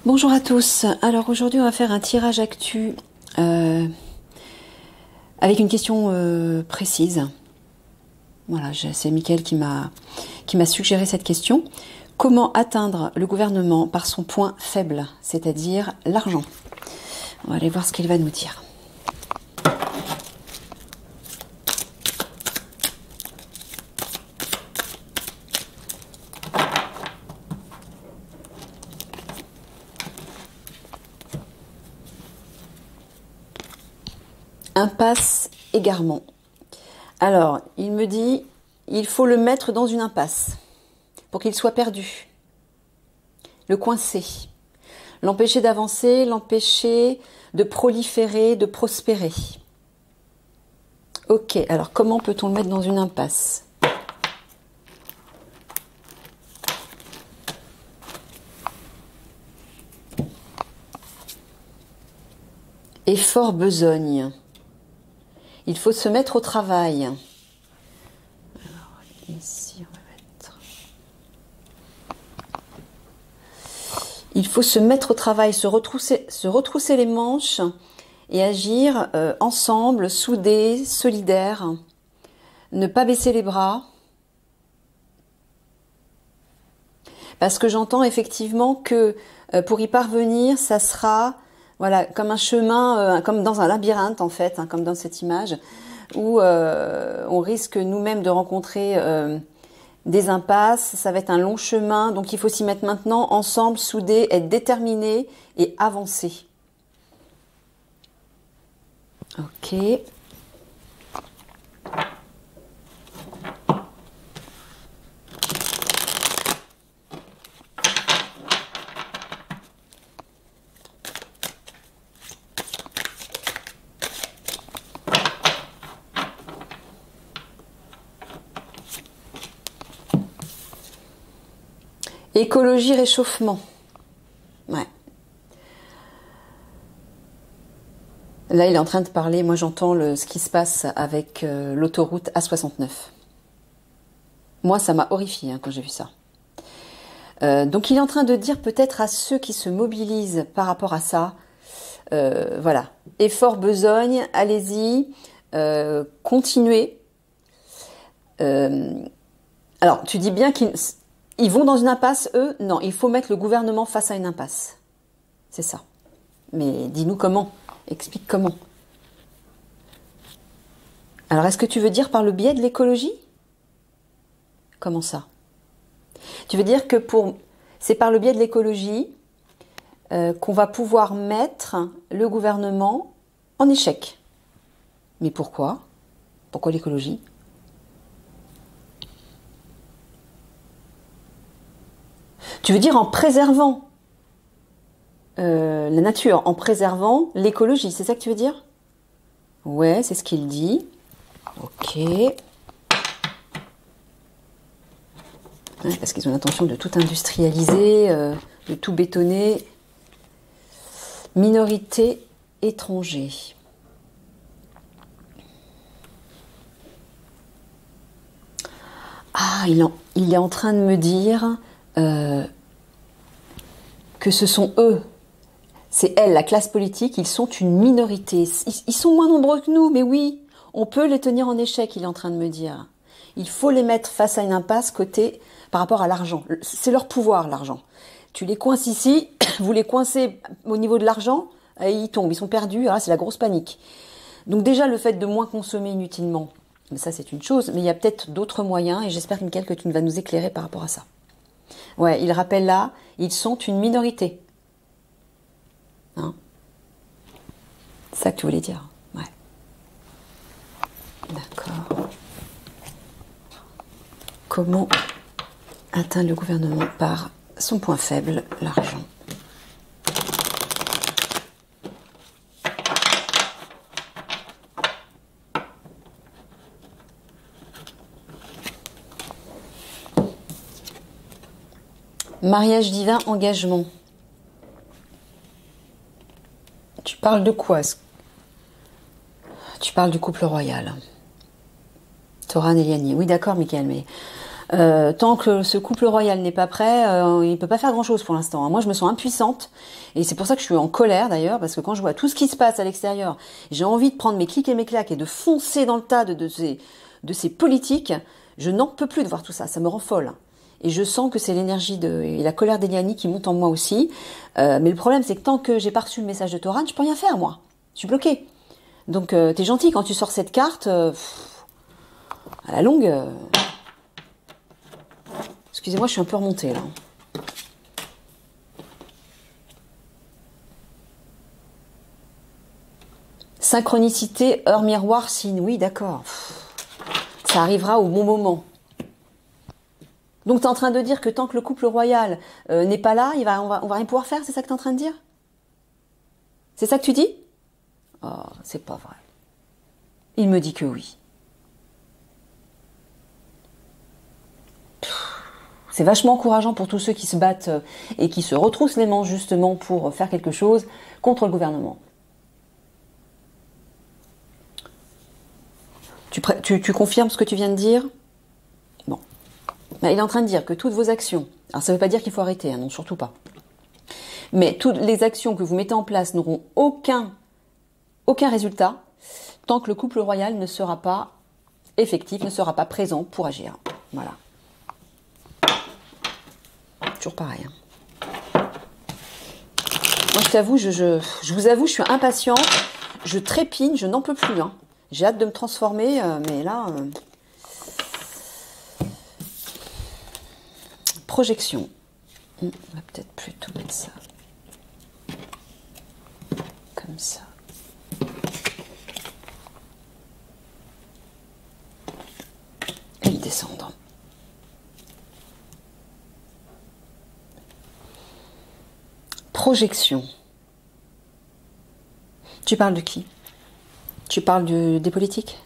Bonjour à tous. Alors aujourd'hui on va faire un tirage actu avec une question précise. Voilà, c'est Mickaël qui m'a suggéré cette question. Comment atteindre le gouvernement par son point faible, c'est-à-dire l'argent? On va aller voir ce qu'il va nous dire. Impasse égarement. Alors, il me dit, il faut le mettre dans une impasse pour qu'il soit perdu, le coincer, l'empêcher d'avancer, l'empêcher de proliférer, de prospérer. Ok, alors comment peut-on le mettre dans une impasse? Effort besogne. Il faut se mettre au travail. Alors, ici, on va mettre... Il faut se mettre au travail, se retrousser les manches et agir ensemble, soudés, solidaires. Ne pas baisser les bras. Parce que j'entends effectivement que pour y parvenir, ça sera... Voilà, comme un chemin, comme dans un labyrinthe en fait, hein, comme dans cette image, où on risque nous-mêmes de rencontrer des impasses. Ça va être un long chemin, donc il faut s'y mettre maintenant, ensemble, soudés, être déterminés et avancer. Ok. Écologie, réchauffement. Ouais. Là, il est en train de parler, moi j'entends ce qui se passe avec l'autoroute A69. Moi, ça m'a horrifiée hein, quand j'ai vu ça. Donc il est en train de dire peut-être à ceux qui se mobilisent par rapport à ça, voilà, effort besogne, allez-y, continuez. Alors, tu dis bien qu'ils vont dans une impasse, eux? Non, il faut mettre le gouvernement face à une impasse. C'est ça. Mais dis-nous comment. Explique comment. Alors, est-ce que tu veux dire par le biais de l'écologie? Comment ça? Tu veux dire que c'est par le biais de l'écologie qu'on va pouvoir mettre le gouvernement en échec. Mais pourquoi? Pourquoi l'écologie? Tu veux dire en préservant la nature, en préservant l'écologie, c'est ça que tu veux dire? Ouais, c'est ce qu'il dit. Ok. Ouais, parce qu'ils ont l'intention de tout industrialiser, de tout bétonner. Minorité étranger. Ah, il est en train de me dire que ce sont eux, c'est elle, la classe politique, ils sont une minorité. Ils sont moins nombreux que nous, mais oui, on peut les tenir en échec, il est en train de me dire. Il faut les mettre face à une impasse par rapport à l'argent. C'est leur pouvoir, l'argent. Tu les coinces ici, vous les coincez au niveau de l'argent, ils tombent, ils sont perdus, c'est la grosse panique. Donc déjà, le fait de moins consommer inutilement, ça c'est une chose, mais il y a peut-être d'autres moyens, et j'espère, Mickaël, que tu vas nous éclairer par rapport à ça. Ouais, il rappelle là, ils sont une minorité. Hein? C'est ça que tu voulais dire. Ouais. D'accord. Comment atteindre le gouvernement par son point faible, l'argent? Mariage divin, engagement. Tu parles de quoi? Tu parles du couple royal. Toran et Liani. Oui, d'accord, Mickaël, mais Tant que ce couple royal n'est pas prêt, il peut pas faire grand-chose pour l'instant. Moi, je me sens impuissante, et c'est pour ça que je suis en colère d'ailleurs, parce que quand je vois tout ce qui se passe à l'extérieur, j'ai envie de prendre mes clics et mes claques et de foncer dans le tas de ces politiques. Je n'en peux plus de voir tout ça, ça me rend folle. Et je sens que c'est l'énergie et la colère d'Eliani qui monte en moi aussi. Mais le problème, c'est que tant que j'ai pas reçu le message de Toran, je peux rien faire, moi. Je suis bloquée. Donc, t'es gentil quand tu sors cette carte. À la longue... Excusez-moi, je suis un peu remontée, là. Synchronicité, heure miroir, signe. Oui, d'accord. Ça arrivera au bon moment. Donc, tu es en train de dire que tant que le couple royal n'est pas là, on va rien pouvoir faire, c'est ça que tu es en train de dire? C'est ça que tu dis? Oh, c'est pas vrai. Il me dit que oui. C'est vachement encourageant pour tous ceux qui se battent et qui se retroussent les manches justement pour faire quelque chose contre le gouvernement. Tu confirmes ce que tu viens de dire? Bon. Ben, il est en train de dire que toutes vos actions, alors ça ne veut pas dire qu'il faut arrêter, hein, non, surtout pas. Mais toutes les actions que vous mettez en place n'auront aucun résultat tant que le couple royal ne sera pas effectif, ne sera pas présent pour agir. Voilà. Toujours pareil. Moi, je t'avoue, je vous avoue, je suis impatiente, je trépigne, je n'en peux plus. Hein. J'ai hâte de me transformer, mais là... Projection. On va peut-être plutôt mettre ça. Comme ça. Et le descendant. Projection. Tu parles de qui? Tu parles des politiques?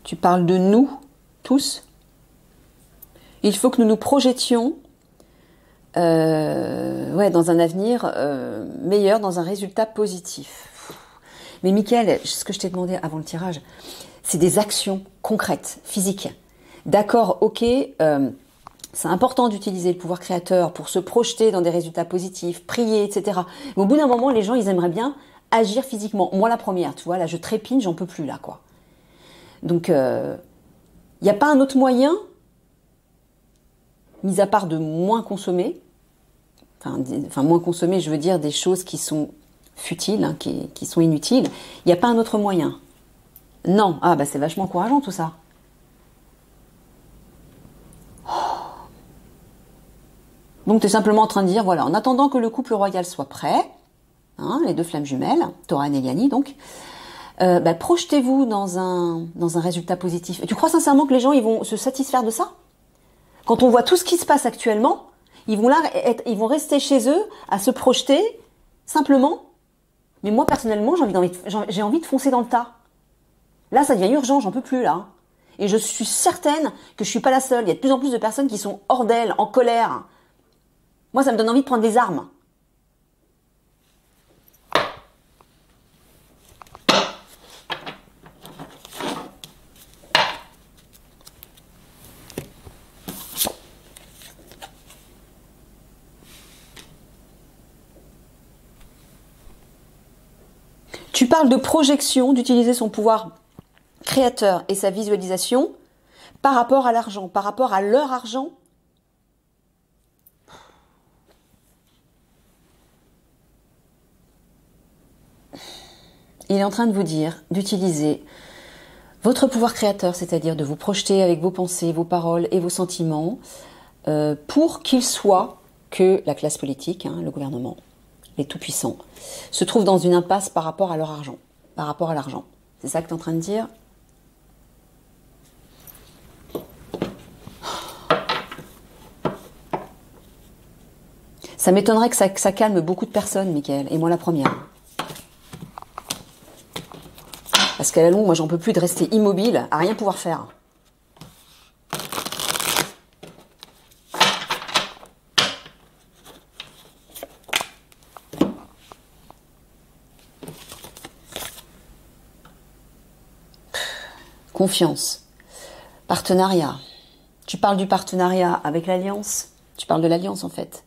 Tu parles de nous, tous? Il faut que nous nous projetions dans un avenir meilleur, dans un résultat positif. Mais Mickaël, ce que je t'ai demandé avant le tirage, c'est des actions concrètes, physiques. D'accord, ok, c'est important d'utiliser le pouvoir créateur pour se projeter dans des résultats positifs, prier, etc. Mais au bout d'un moment, les gens, ils aimeraient bien agir physiquement. Moi, la première, tu vois, là, je trépigne, j'en peux plus, là, quoi. Donc, il n'y a pas un autre moyen, mis à part de moins consommer, enfin moins consommer, je veux dire des choses qui sont futiles, hein, qui sont inutiles, il n'y a pas un autre moyen. Non, ah bah c'est vachement encourageant tout ça. Donc tu es simplement en train de dire, voilà, en attendant que le couple royal soit prêt, hein, les deux flammes jumelles, Toran et Eliani donc, projetez-vous dans un résultat positif. Et tu crois sincèrement que les gens ils vont se satisfaire de ça? Quand on voit tout ce qui se passe actuellement, ils vont rester chez eux à se projeter simplement. Mais moi personnellement, j'ai envie de foncer dans le tas. Là, ça devient urgent, j'en peux plus là. Et je suis certaine que je suis pas la seule. Il y a de plus en plus de personnes qui sont hors d'elles, en colère. Moi, ça me donne envie de prendre des armes. Tu parles de projection, d'utiliser son pouvoir créateur et sa visualisation par rapport à l'argent, par rapport à leur argent. Il est en train de vous dire d'utiliser votre pouvoir créateur, c'est-à-dire de vous projeter avec vos pensées, vos paroles et vos sentiments pour qu'il soit que la classe politique, hein, le gouvernement, les tout-puissants, se trouvent dans une impasse par rapport à leur argent, par rapport à l'argent. C'est ça que tu es en train de dire? Ça m'étonnerait que ça calme beaucoup de personnes, Mickaël, et moi la première. Parce qu'à la longue, moi j'en peux plus de rester immobile, à rien pouvoir faire. Confiance, partenariat, Tu parles du partenariat avec l'Alliance. Tu parles de l'Alliance, en fait.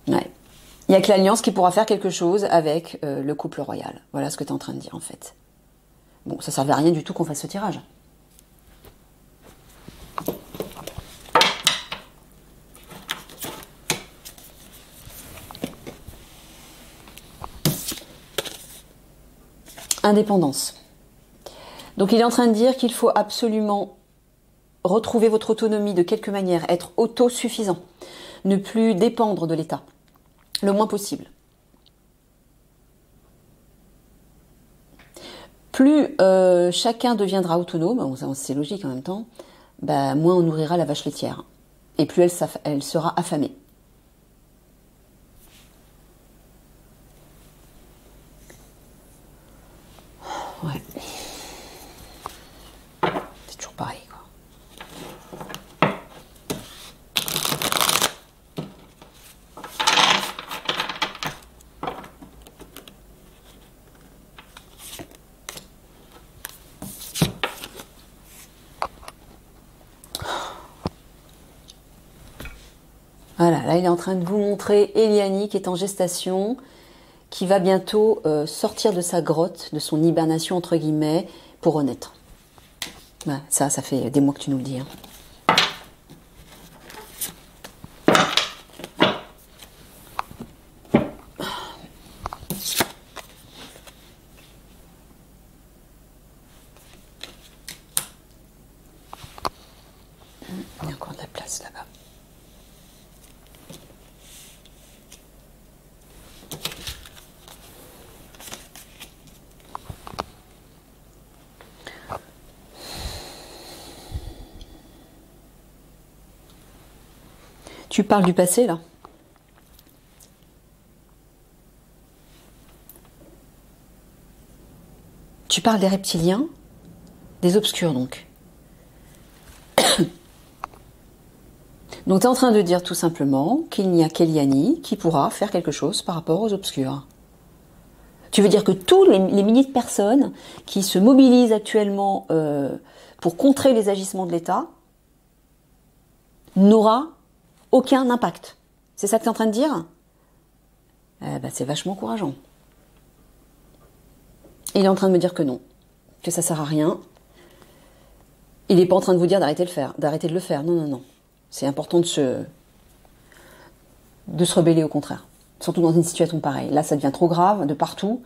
Ouais. Il n'y a que l'Alliance qui pourra faire quelque chose avec le couple royal. Voilà ce que tu es en train de dire, en fait. Bon, ça ne servait à rien du tout qu'on fasse ce tirage. Indépendance. Donc il est en train de dire qu'il faut absolument retrouver votre autonomie de quelque manière, être autosuffisant, ne plus dépendre de l'État, le moins possible. Plus chacun deviendra autonome, bon, c'est logique en même temps, bah, moins on nourrira la vache laitière. Et plus elle sera affamée. Ouais. C'est toujours pareil, quoi. Voilà, là il est en train de vous montrer Eliani qui est en gestation, qui va bientôt sortir de sa grotte, de son hibernation entre guillemets, pour renaître. Ouais, ça fait des mois que tu nous le dis. Hein. Il y a encore de la place là-bas. Tu parles du passé, là? Tu parles des reptiliens, des obscurs, donc. Donc tu es en train de dire tout simplement qu'il n'y a qu'Eliani qui pourra faire quelque chose par rapport aux obscurs. Tu veux dire que tous les milliers de personnes qui se mobilisent actuellement pour contrer les agissements de l'État n'aura aucun impact. C'est ça que tu es en train de dire? C'est vachement encourageant. Il est en train de me dire que non, que ça sert à rien. Il n'est pas en train de vous dire d'arrêter de le faire. Non, non, non. C'est important de se rebeller au contraire. Surtout dans une situation pareille. Là, ça devient trop grave, de partout.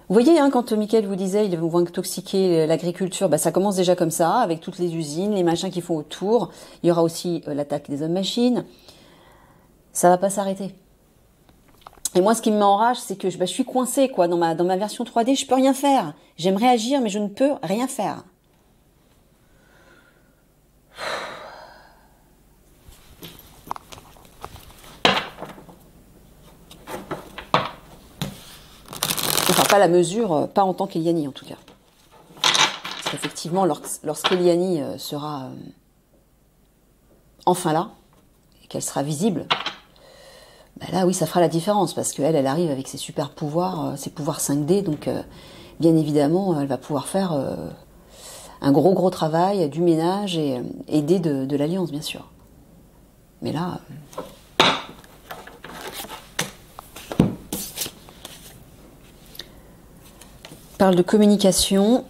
Vous voyez, hein, quand Mickaël vous disait ils vont intoxiquer l'agriculture, ça commence déjà comme ça, avec toutes les usines, les machins qui font autour. Il y aura aussi l'attaque des hommes-machines. Ça va pas s'arrêter. Et moi, ce qui m'enrage, c'est que je suis coincée quoi, dans ma version 3D, je peux rien faire. J'aimerais agir, mais je ne peux rien faire. Enfin, pas la mesure, pas en tant qu'Eliani en tout cas. Parce qu'effectivement, lorsqu'Eliani sera enfin là, et qu'elle sera visible, là oui, ça fera la différence, parce qu'elle arrive avec ses super pouvoirs, ses pouvoirs 5D, donc bien évidemment, elle va pouvoir faire un gros travail, du ménage, et aider de l'Alliance, bien sûr. Mais là... parle de communication.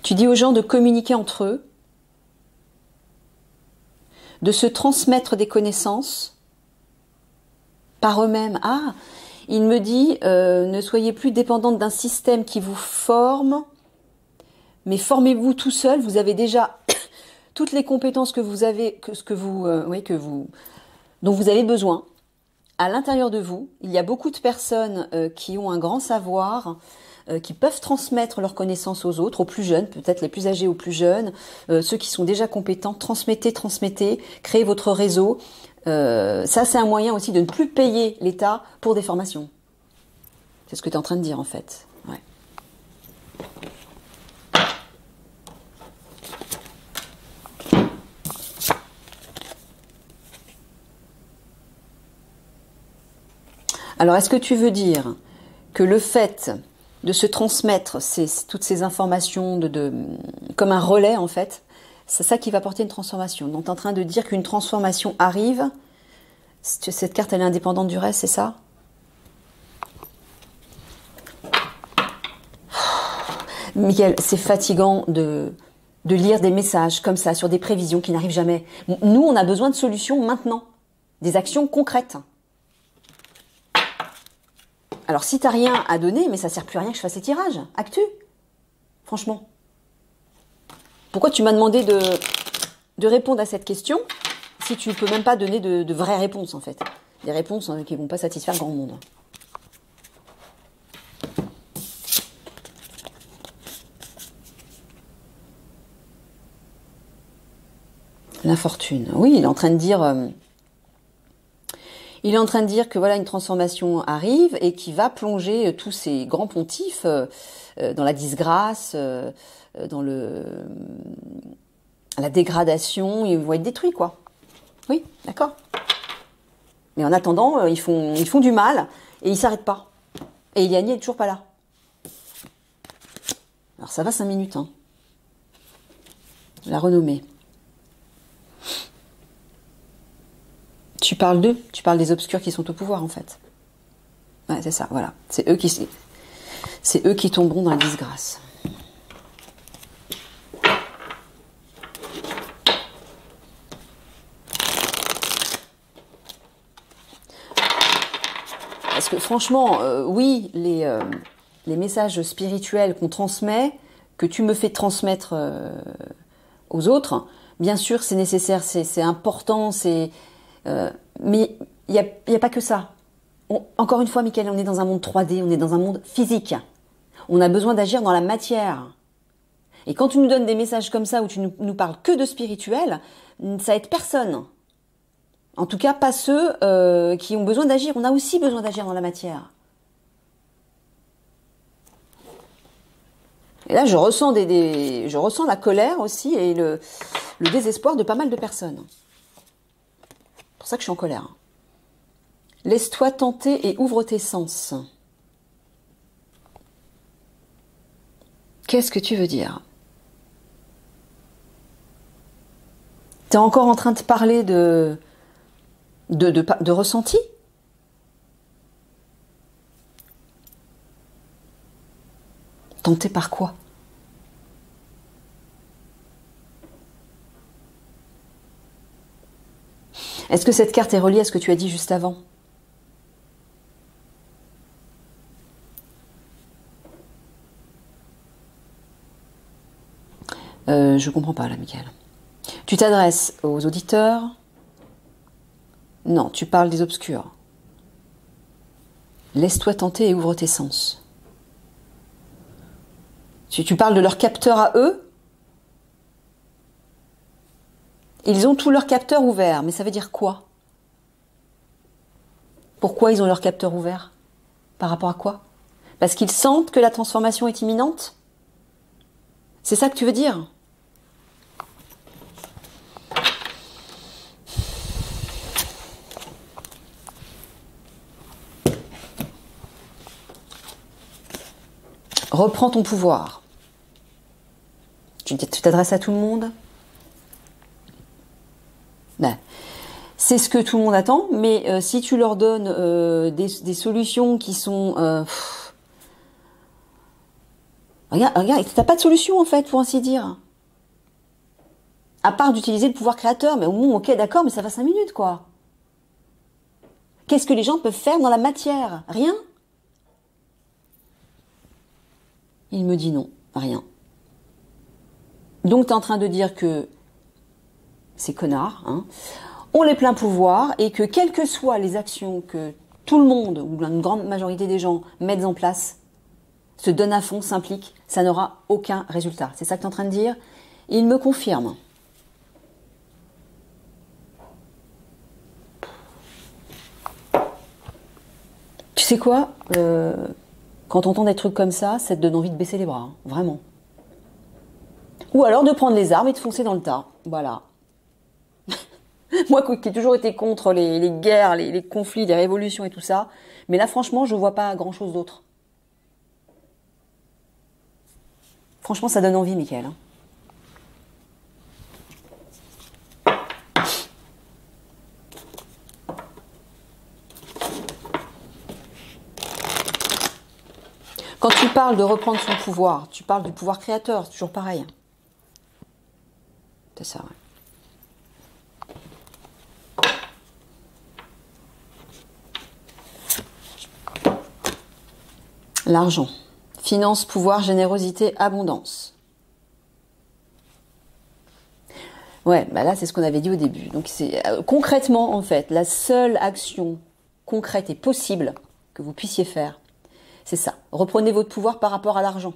Tu dis aux gens de communiquer entre eux, de se transmettre des connaissances par eux-mêmes. Ah, il me dit, ne soyez plus dépendante d'un système qui vous forme, mais formez-vous tout seul. Vous avez déjà toutes les compétences que vous avez, dont vous avez besoin. À l'intérieur de vous, il y a beaucoup de personnes qui ont un grand savoir, qui peuvent transmettre leurs connaissances aux autres, aux plus jeunes, peut-être les plus âgés aux plus jeunes, ceux qui sont déjà compétents. Transmettez, créez votre réseau. Ça, c'est un moyen aussi de ne plus payer l'État pour des formations. C'est ce que tu es en train de dire, en fait. Ouais. Alors, est-ce que tu veux dire que le fait de se transmettre toutes ces informations comme un relais en fait, c'est ça qui va apporter une transformation. Donc tu es en train de dire qu'une transformation arrive. Cette carte elle est indépendante du reste, c'est ça? Michael, c'est fatigant de lire des messages comme ça sur des prévisions qui n'arrivent jamais. Nous, on a besoin de solutions maintenant, des actions concrètes. Alors si t'as rien à donner, mais ça sert plus à rien que je fasse ces tirages. Actu. Franchement. Pourquoi tu m'as demandé de répondre à cette question si tu peux même pas donner de vraies réponses en fait. Des réponses qui vont pas satisfaire grand monde. L'infortune. Oui, il est en train de dire... il est en train de dire que voilà une transformation arrive et qui va plonger tous ces grands pontifs dans la disgrâce, dans la dégradation. Ils vont être détruits, quoi. Oui, d'accord. Mais en attendant, ils font du mal et ils s'arrêtent pas. Et Eliani est toujours pas là. Alors ça va 5 minutes, hein. La renommée. Tu parles d'eux, tu parles des obscurs qui sont au pouvoir en fait. Ouais, c'est ça, voilà. C'est eux qui tomberont dans la disgrâce. Parce que franchement, oui, les messages spirituels qu'on transmet, que tu me fais transmettre aux autres, bien sûr c'est nécessaire, c'est important, mais il n'y a pas que ça. Encore une fois, Michael, on est dans un monde 3D, on est dans un monde physique. On a besoin d'agir dans la matière. Et quand tu nous donnes des messages comme ça, où tu nous parles que de spirituel, ça aide personne. En tout cas, pas ceux qui ont besoin d'agir. On a aussi besoin d'agir dans la matière. Et là, je ressens la colère aussi et le désespoir de pas mal de personnes. C'est pour ça que je suis en colère. Laisse-toi tenter et ouvre tes sens. Qu'est-ce que tu veux dire? Tu es encore en train de parler de ressenti? Tenter par quoi? Est-ce que cette carte est reliée à ce que tu as dit juste avant? Je comprends pas là, Michael. Tu t'adresses aux auditeurs? Non, tu parles des obscurs. Laisse-toi tenter et ouvre tes sens. Tu parles de leurs capteurs à eux? Ils ont tous leurs capteurs ouverts, mais ça veut dire quoi? Pourquoi ils ont leurs capteurs ouverts? Par rapport à quoi? Parce qu'ils sentent que la transformation est imminente? C'est ça que tu veux dire? Reprends ton pouvoir. Tu t'adresses à tout le monde? Ben, c'est ce que tout le monde attend, mais si tu leur donnes des solutions qui sont... regarde, t'as pas de solution en fait, pour ainsi dire. À part d'utiliser le pouvoir créateur, mais au moins, ok, d'accord, mais ça va 5 minutes, quoi. Qu'est-ce que les gens peuvent faire dans la matière? Rien? Il me dit non, rien. Donc tu es en train de dire que ces connards ont les pleins pouvoirs et que quelles que soient les actions que tout le monde ou une grande majorité des gens mettent en place, se donnent à fond, s'impliquent, ça n'aura aucun résultat. C'est ça que tu es en train de dire? Il me confirme. Tu sais quoi? Quand on entend des trucs comme ça te donne envie de baisser les bras, hein, vraiment. Ou alors de prendre les armes et de foncer dans le tas. Voilà. Moi qui ai toujours été contre les guerres, les conflits, les révolutions et tout ça, mais là franchement je vois pas grand chose d'autre. Franchement, ça donne envie, Michael. Hein. Quand tu parles de reprendre son pouvoir, tu parles du pouvoir créateur, c'est toujours pareil. C'est ça, ouais. L'argent. Finance, pouvoir, générosité, abondance. Ouais, bah là, c'est ce qu'on avait dit au début. Donc, c'est concrètement, en fait, la seule action concrète et possible que vous puissiez faire, c'est ça. Reprenez votre pouvoir par rapport à l'argent.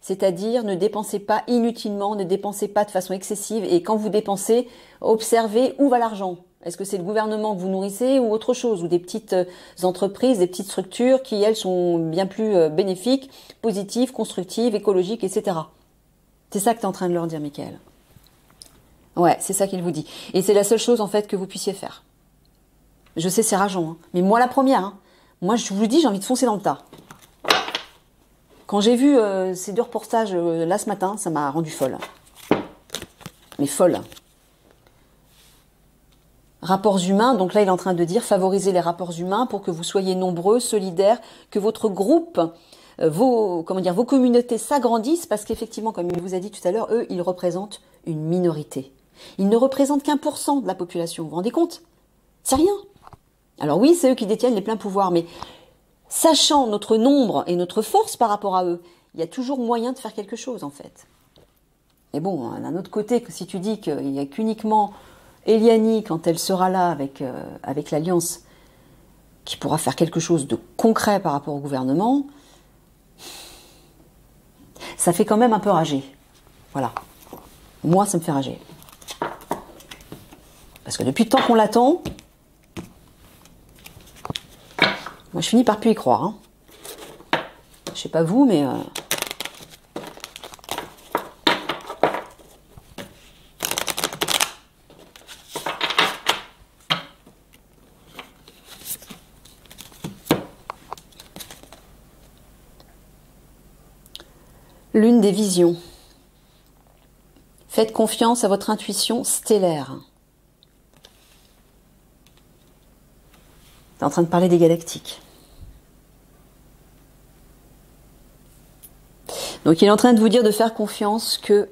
C'est-à-dire, ne dépensez pas inutilement, ne dépensez pas de façon excessive. Et quand vous dépensez, observez où va l'argent. Est-ce que c'est le gouvernement que vous nourrissez ou autre chose, ou des petites entreprises, des petites structures qui, elles, sont bien plus bénéfiques, positives, constructives, écologiques, etc. C'est ça que tu es en train de leur dire, Michael. Ouais, c'est ça qu'il vous dit. Et c'est la seule chose, en fait, que vous puissiez faire. Je sais, c'est rageant, hein. Mais moi, la première, hein. Moi, je vous le dis, j'ai envie de foncer dans le tas. Quand j'ai vu ces 2 reportages là ce matin, ça m'a rendu folle. Mais folle. Rapports humains, donc là il est en train de dire favoriser les rapports humains pour que vous soyez nombreux, solidaires, que votre groupe, vos communautés s'agrandissent parce qu'effectivement, comme il vous a dit tout à l'heure, eux, ils représentent une minorité. Ils ne représentent qu'1% de la population, vous vous rendez compte? C'est rien. Alors oui, c'est eux qui détiennent les pleins pouvoirs, mais sachant notre nombre et notre force par rapport à eux, il y a toujours moyen de faire quelque chose en fait. Et bon, d'un autre côté, si tu dis qu'il n'y a qu'uniquement Eliani, quand elle sera là avec l'Alliance, qui pourra faire quelque chose de concret par rapport au gouvernement, ça fait quand même un peu rager. Voilà. Moi, ça me fait rager. Parce que depuis le temps qu'on l'attend, moi, je finis par plus y croire. Hein. Je sais pas vous, mais... L'une des visions. Faites confiance à votre intuition stellaire. Tu es en train de parler des galactiques. Donc il est en train de vous dire de faire confiance que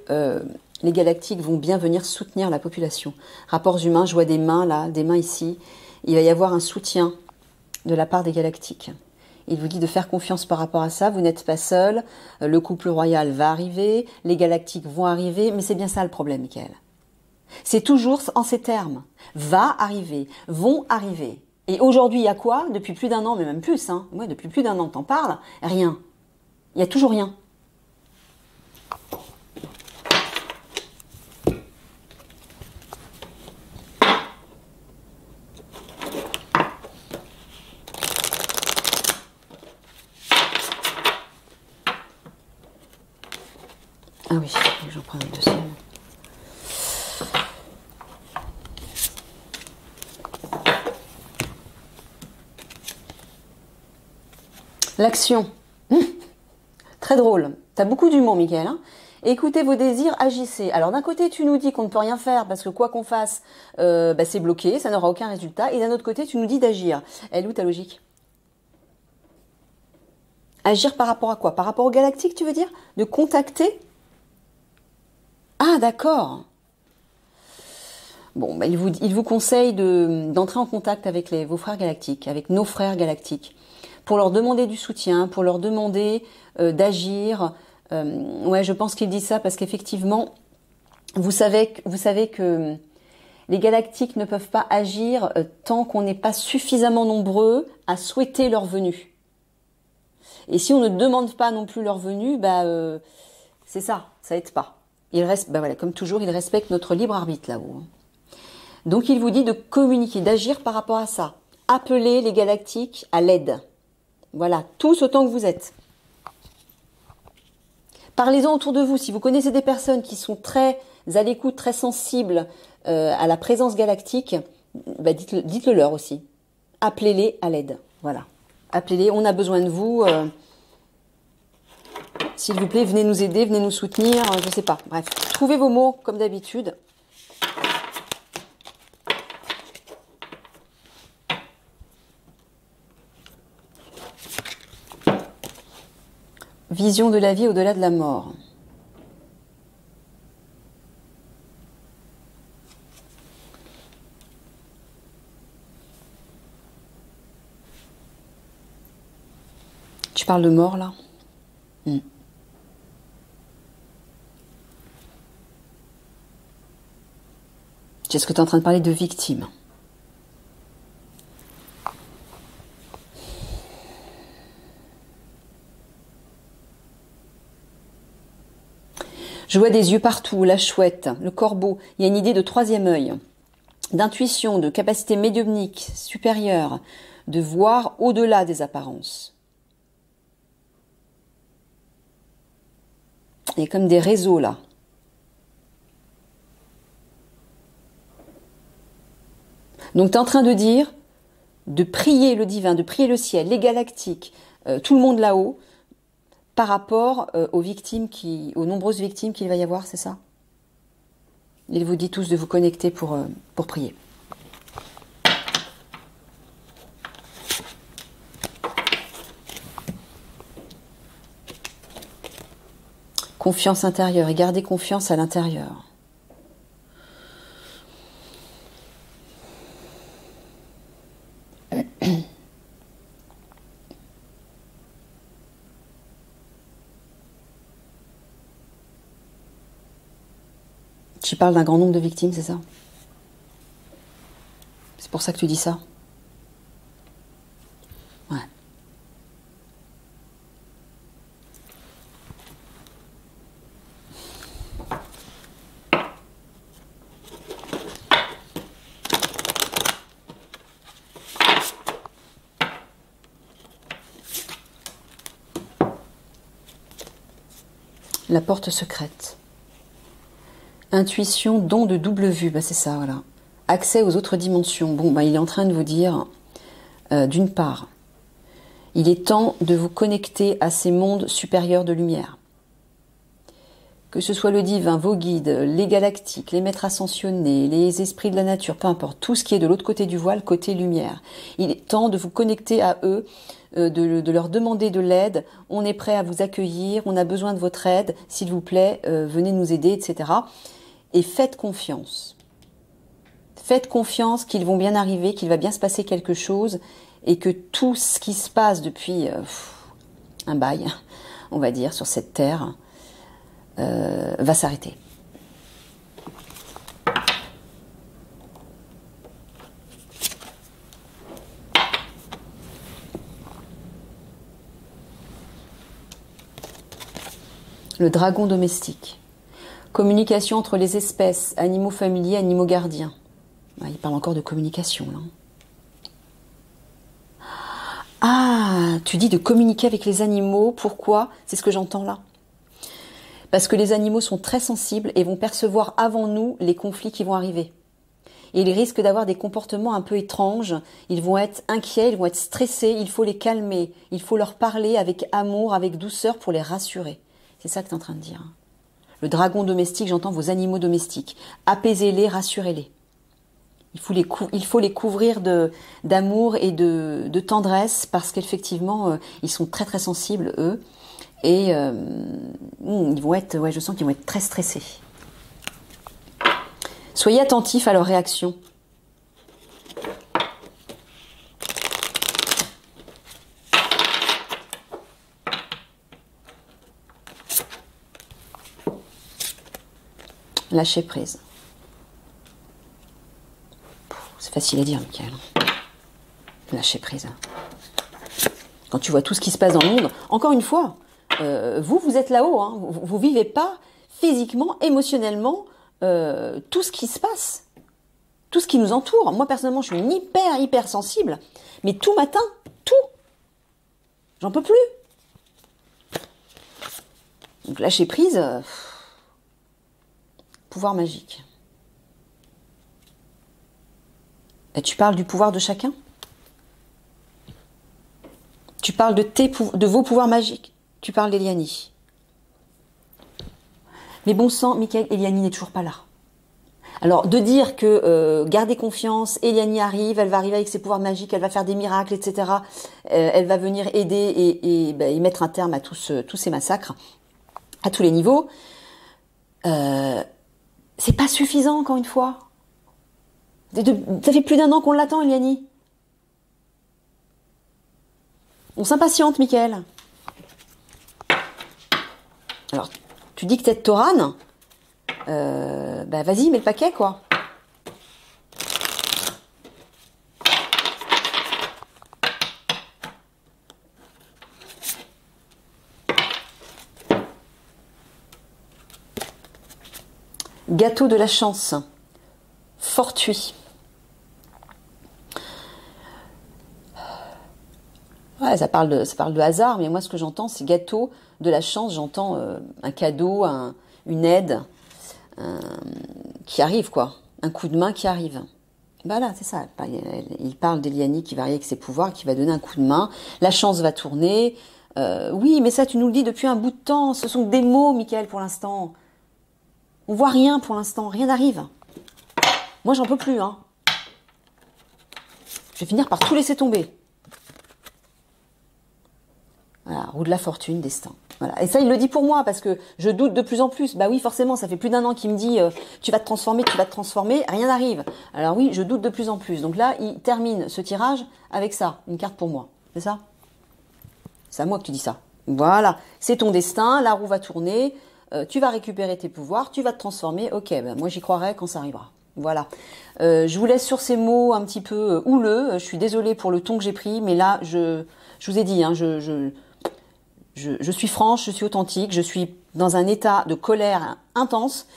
les galactiques vont bien venir soutenir la population. Rapports humains, je vois des mains là, des mains ici. Il va y avoir un soutien de la part des galactiques. Il vous dit de faire confiance par rapport à ça, vous n'êtes pas seul, le couple royal va arriver, les galactiques vont arriver, mais c'est bien ça le problème, Michael. C'est toujours en ces termes. Va arriver, vont arriver. Et aujourd'hui, il y a quoi? Depuis plus d'1 an, mais même plus, hein. Ouais, depuis plus d'1 an que t'en parles, rien. Il y a toujours rien. Ah oui, j'en prends une deuxième. L'action. Très drôle. T'as beaucoup d'humour, Michael. Hein. Écoutez vos désirs, agissez. Alors d'un côté, tu nous dis qu'on ne peut rien faire parce que quoi qu'on fasse, c'est bloqué, ça n'aura aucun résultat. Et d'un autre côté, tu nous dis d'agir. Elle est où ta logique? Agir par rapport à quoi? Par rapport aux galactiques, tu veux dire? De contacter? Ah, d'accord. Bon, il vous conseille d'entrer en contact avec vos frères galactiques, avec nos frères galactiques, pour leur demander du soutien, pour leur demander d'agir. Ouais, je pense qu'il dit ça parce qu'effectivement, vous savez que les galactiques ne peuvent pas agir tant qu'on n'est pas suffisamment nombreux à souhaiter leur venue. Et si on ne demande pas non plus leur venue, c'est ça aide pas. Il reste, voilà, comme toujours, il respecte notre libre arbitre là-haut. Donc il vous dit de communiquer, d'agir par rapport à ça. Appelez les galactiques à l'aide. Voilà, tous autant que vous êtes. Parlez-en autour de vous. Si vous connaissez des personnes qui sont très à l'écoute, très sensibles à la présence galactique, dites-le leur aussi. Appelez-les à l'aide. Voilà. Appelez-les, on a besoin de vous. S'il vous plaît, venez nous aider, venez nous soutenir, je sais pas. Bref, trouvez vos mots comme d'habitude. Vision de la vie au-delà de la mort. Tu parles de mort là? Est-ce que tu es en train de parler de victime? Je vois des yeux partout, la chouette, le corbeau. Il y a une idée de troisième œil, d'intuition, de capacité médiumnique supérieure, de voir au-delà des apparences. Il y a comme des réseaux là. Donc tu es en train de dire, de prier le divin, de prier le ciel, les galactiques, tout le monde là-haut, par rapport aux victimes aux nombreuses victimes qu'il va y avoir, c'est ça? Il vous dit tous de vous connecter pour prier. Confiance intérieure et gardez confiance à l'intérieur. Tu parles d'un grand nombre de victimes, c'est ça? C'est pour ça que tu dis ça? Ouais. La porte secrète. Intuition, don de double vue, bah c'est ça, voilà. Accès aux autres dimensions. Bon, bah il est en train de vous dire, d'une part, il est temps de vous connecter à ces mondes supérieurs de lumière. Que ce soit le divin, vos guides, les galactiques, les maîtres ascensionnés, les esprits de la nature, peu importe, tout ce qui est de l'autre côté du voile, côté lumière. Il est temps de vous connecter à eux, de leur demander de l'aide. On est prêt à vous accueillir, on a besoin de votre aide, s'il vous plaît, venez nous aider, etc. Et faites confiance. Faites confiance qu'ils vont bien arriver, qu'il va bien se passer quelque chose et que tout ce qui se passe depuis un bail, on va dire, sur cette terre, va s'arrêter. Le dragon domestique. Communication entre les espèces, animaux familiers, animaux gardiens. Il parle encore de communication, là. Ah, tu dis de communiquer avec les animaux. Pourquoi? C'est ce que j'entends là. Parce que les animaux sont très sensibles et vont percevoir avant nous les conflits qui vont arriver. Et ils risquent d'avoir des comportements un peu étranges. Ils vont être inquiets, ils vont être stressés. Il faut les calmer. Il faut leur parler avec amour, avec douceur pour les rassurer. C'est ça que tu es en train de dire. Le dragon domestique, j'entends vos animaux domestiques. Apaisez-les, rassurez-les. Il faut les couvrir d'amour et de tendresse parce qu'effectivement, ils sont très très sensibles, eux. Et ils vont être, je sens qu'ils vont être très stressés. Soyez attentifs à leurs réactions. Lâcher prise. C'est facile à dire, Michael. Lâcher prise. Quand tu vois tout ce qui se passe dans le monde, encore une fois, vous êtes là-haut, hein, vous vivez pas physiquement, émotionnellement tout ce qui se passe, tout ce qui nous entoure. Moi personnellement, je suis une hyper sensible, mais tout matin, tout, j'en peux plus. Donc lâcher prise, pouvoir magique. Et tu parles du pouvoir de chacun. Tu parles de vos pouvoirs magiques. Tu parles d'Eliani. Mais bon sang, Michael, Eliani n'est toujours pas là. Alors, de dire que gardez confiance, Eliani arrive, elle va arriver avec ses pouvoirs magiques, elle va faire des miracles, etc. Elle va venir aider et mettre un terme à tous ces massacres, à tous les niveaux. C'est pas suffisant, encore une fois. Ça fait plus d'un an qu'on l'attend, Eliani. On s'impatiente, Michael. Alors, tu dis que t'es de Toran, vas-y, mets le paquet, quoi. Gâteau de la chance. Fortuit. Ouais, ça parle de hasard, mais moi ce que j'entends, c'est gâteau de la chance. J'entends un cadeau, une aide qui arrive, quoi. Un coup de main qui arrive. Voilà, c'est ça. Il parle d'Eliani qui va arriver avec ses pouvoirs, qui va donner un coup de main. La chance va tourner. Oui, mais ça, tu nous le dis depuis un bout de temps. Ce sont que des mots, Michael, pour l'instant. On voit rien pour l'instant. Rien n'arrive. Moi, j'en peux plus, hein. Je vais finir par tout laisser tomber. Voilà, roue de la fortune, destin. Voilà. Et ça, il le dit pour moi, parce que je doute de plus en plus. Bah oui, forcément, ça fait plus d'un an qu'il me dit tu vas te transformer, rien n'arrive. Alors oui, je doute de plus en plus. Donc là, il termine ce tirage avec ça, une carte pour moi. C'est ça? C'est à moi que tu dis ça. Voilà, c'est ton destin, la roue va tourner, tu vas récupérer tes pouvoirs, tu vas te transformer. Ok, moi j'y croirai quand ça arrivera. Voilà. Je vous laisse sur ces mots un petit peu houleux. Je suis désolée pour le ton que j'ai pris, mais là, je vous ai dit, hein, je suis franche, je suis authentique, je suis dans un état de colère intense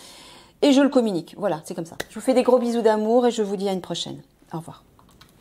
et je le communique. Voilà, c'est comme ça. Je vous fais des gros bisous d'amour et je vous dis à une prochaine. Au revoir.